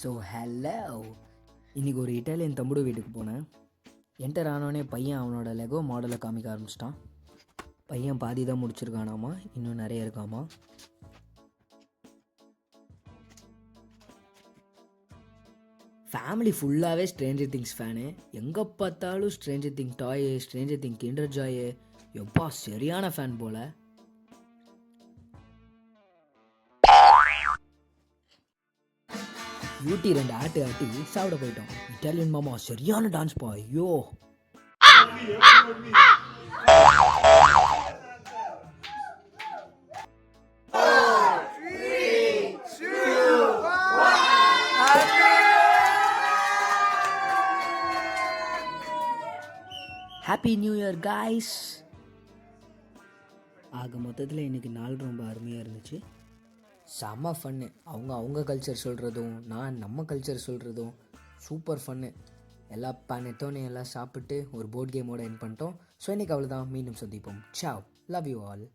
So hello, இன்றைக்கி ஒரு Italian தம்புடு வீட்டுக்கு போனேன். என்டர் ஆனோடனே பையன் அவனோட லெகோ மாடலை காமிக்க ஆரம்பிச்சிட்டான். பையன் பாதி தான் முடிச்சிருக்கானாமா, இன்னும் நிறைய இருக்காமா. ஃபேமிலி ஃபுல்லாகவே ஸ்ட்ரேஞ்சர் திங்ஸ் ஃபேனு. எங்கே பார்த்தாலும் ஸ்ட்ரேஞ்சர் திங் டாய், ஸ்ட்ரேஞ்சர் திங் கிண்டர் ஜாய். எப்பா சரியான ஃபேன் போல். யூட்டி 2 ஆட்டு ஆட்டி சாப்பிட போயிட்டோம். இட்டாலியன் மாமா சரியான டான்ஸ் பா. ஐயோ, ஹாப்பி நியூ இயர் காய்ஸ். ஆக மொத்தத்தில் இன்றைக்கி நாள் ரொம்ப அருமையாக இருந்துச்சு. செம்ம ஃபன்னு. அவங்க கல்ச்சர் சொல்கிறதும் நான் நம்ம கல்ச்சர் சொல்கிறதும் சூப்பர் ஃபன்னு. எல்லா பானெட்டோன்னு எல்லாம் சாப்பிட்டு ஒரு போர்ட் கேமோட என் பண்ணிட்டோம். ஸோ இன்றைக்கி அவ்வளோதான். மீண்டும் சந்திப்போம். சாவ். Love you all.